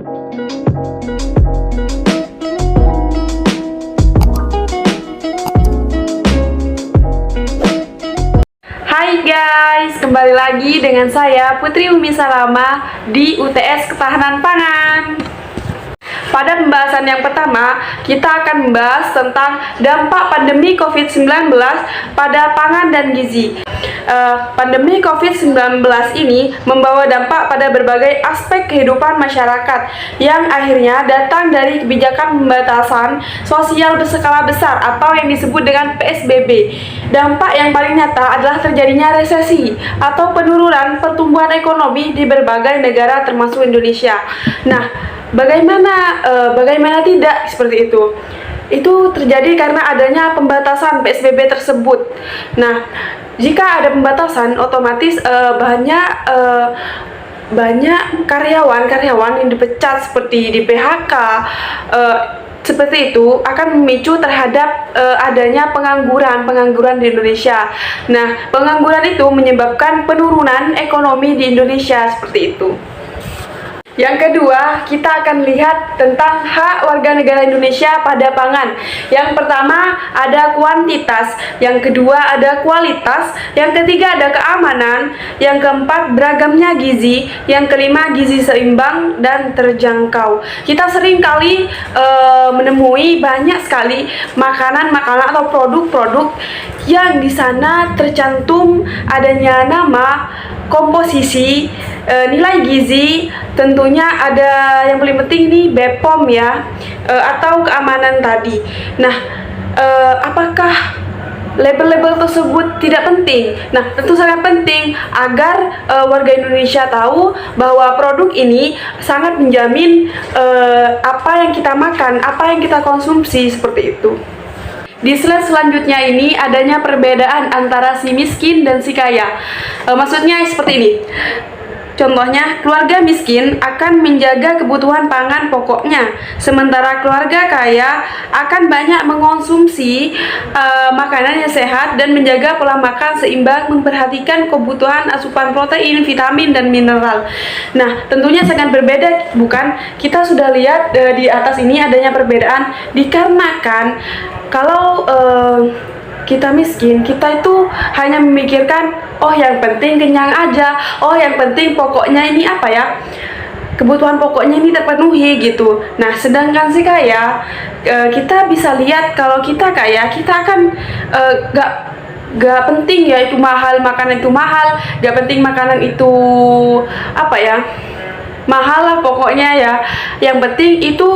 Hai guys, kembali lagi dengan saya Putri Umi Salama di UTS Ketahanan Pangan. Pada pembahasan yang pertama, kita akan membahas tentang dampak pandemi COVID-19 pada pangan dan gizi. Pandemi COVID-19 ini membawa dampak pada berbagai aspek kehidupan masyarakat yang akhirnya datang dari kebijakan pembatasan sosial berskala besar atau yang disebut dengan PSBB. Dampak yang paling nyata adalah terjadinya resesi atau penurunan pertumbuhan ekonomi di berbagai negara termasuk Indonesia. Nah, bagaimana tidak seperti itu? Itu terjadi karena adanya pembatasan PSBB tersebut. Nah, jika ada pembatasan, otomatis banyak karyawan yang dipecat seperti di PHK. Seperti itu akan memicu terhadap adanya pengangguran di Indonesia. Nah, pengangguran itu menyebabkan penurunan ekonomi di Indonesia seperti itu. Yang kedua, kita akan lihat tentang hak warga negara Indonesia pada pangan. Yang pertama ada kuantitas, yang kedua ada kualitas, yang ketiga ada keamanan, yang keempat beragamnya gizi, yang kelima gizi seimbang dan terjangkau. Kita sering kali menemui banyak sekali makanan-makanan atau produk-produk yang di sana tercantum adanya nama, komposisi, nilai gizi, tentunya ada yang paling penting nih BPOM ya, atau keamanan tadi. Nah, apakah label-label tersebut tidak penting? Nah, tentu sangat penting agar warga Indonesia tahu bahwa produk ini sangat menjamin apa yang kita makan, apa yang kita konsumsi seperti itu. Di slide selanjutnya ini adanya perbedaan antara si miskin dan si kaya. Maksudnya seperti ini. Contohnya, keluarga miskin akan menjaga kebutuhan pangan pokoknya, sementara keluarga kaya akan banyak mengonsumsi makanan yang sehat dan menjaga pola makan seimbang, memperhatikan kebutuhan asupan protein, vitamin, dan mineral. Nah, tentunya sangat berbeda, bukan? Kita sudah lihat di atas ini adanya perbedaan dikarenakan kalau kita miskin, kita itu hanya memikirkan, oh yang penting kenyang aja, oh yang penting pokoknya ini apa ya, kebutuhan pokoknya ini terpenuhi gitu. Nah, sedangkan si kaya, kita bisa lihat kalau kita kaya, kita akan gak penting ya itu mahal, makanan itu mahal, gak penting makanan itu apa ya, mahal lah pokoknya ya. Yang penting itu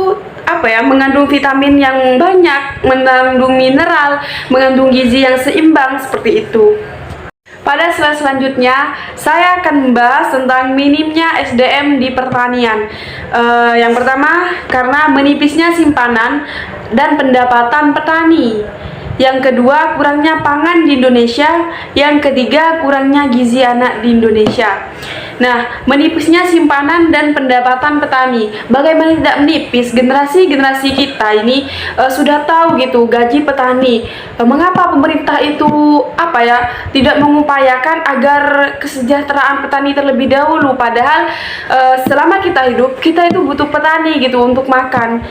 mengandung vitamin yang banyak, mengandung mineral, mengandung gizi yang seimbang seperti itu. Pada slide selanjutnya, saya akan membahas tentang minimnya SDM di pertanian. Yang pertama, karena menipisnya simpanan dan pendapatan petani. Yang kedua, kurangnya pangan di Indonesia. Yang ketiga, kurangnya gizi anak di Indonesia. Nah, menipisnya simpanan dan pendapatan petani. Bagaimana tidak menipis? Generasi kita ini sudah tahu gitu gaji petani. Mengapa pemerintah itu tidak mengupayakan agar kesejahteraan petani terlebih dahulu? Padahal selama kita hidup, kita itu butuh petani gitu untuk makan.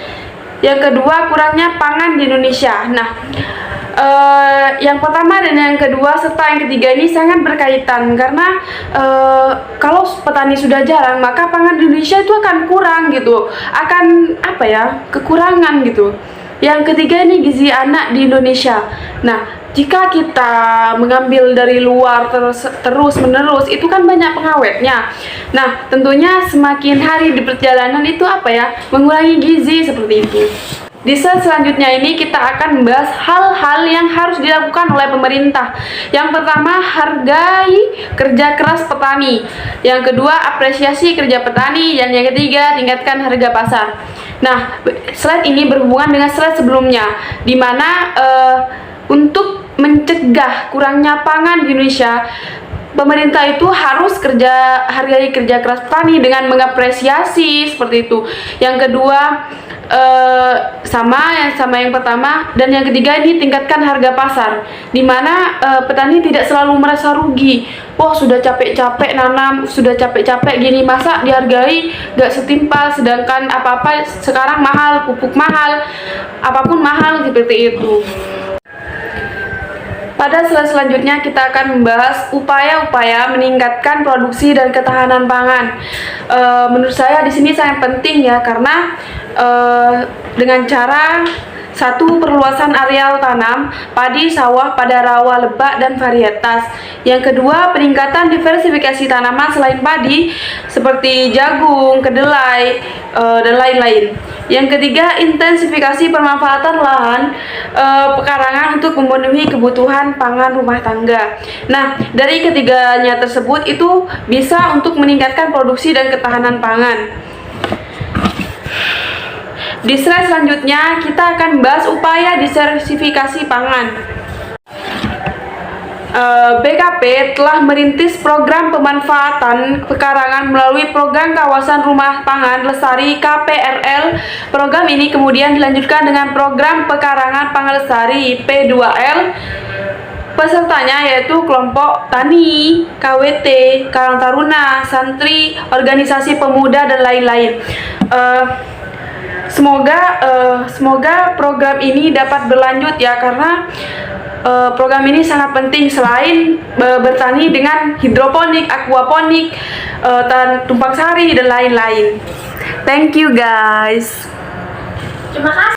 Yang kedua, kurangnya pangan di Indonesia. Nah, yang pertama dan yang kedua serta yang ketiga ini sangat berkaitan karena kalau petani sudah jarang, maka pangan di Indonesia itu akan kurang gitu, akan kekurangan gitu. Yang ketiga ini gizi anak di Indonesia. Nah, jika kita mengambil dari luar terus menerus, itu kan banyak pengawetnya. Nah, tentunya semakin hari di perjalanan itu mengurangi gizi seperti itu. Di slide selanjutnya ini kita akan membahas hal-hal yang harus dilakukan oleh pemerintah. Yang pertama, hargai kerja keras petani. Yang kedua, apresiasi kerja petani. Dan yang ketiga, tingkatkan harga pasar. Nah, slide ini berhubungan dengan slide sebelumnya, di mana untuk mencegah kurangnya pangan di Indonesia, pemerintah itu harus hargai kerja keras petani dengan mengapresiasi seperti itu. Yang kedua, sama yang pertama, dan yang ketiga ini tingkatkan harga pasar, di mana petani tidak selalu merasa rugi. Wah, sudah capek-capek nanam, sudah capek-capek gini, masa dihargai gak setimpal, sedangkan apa-apa sekarang mahal, pupuk mahal, apapun mahal seperti itu. Pada slide selanjutnya kita akan membahas upaya-upaya meningkatkan produksi dan ketahanan pangan. Menurut saya di sini sangat penting ya, karena dengan cara satu, perluasan areal tanam padi, sawah pada rawa, lebak, dan varietas. Yang kedua, peningkatan diversifikasi tanaman selain padi seperti jagung, kedelai, dan lain-lain. Yang ketiga, intensifikasi pemanfaatan lahan pekarangan untuk memenuhi kebutuhan pangan rumah tangga. Nah, dari ketiganya tersebut itu bisa untuk meningkatkan produksi dan ketahanan pangan. Di slide selanjutnya kita akan membahas upaya diversifikasi pangan. BKP telah merintis program pemanfaatan pekarangan melalui program kawasan rumah pangan lestari KPRL. Program ini kemudian dilanjutkan dengan program pekarangan pangan lestari P2L. Pesertanya yaitu kelompok tani, KWT, Karang Taruna, santri, organisasi pemuda, dan lain-lain. Semoga program ini dapat berlanjut ya, karena program ini sangat penting selain bertani dengan hidroponik, aquaponik, tumpang sari, dan lain-lain. Thank you guys. Terima kasih.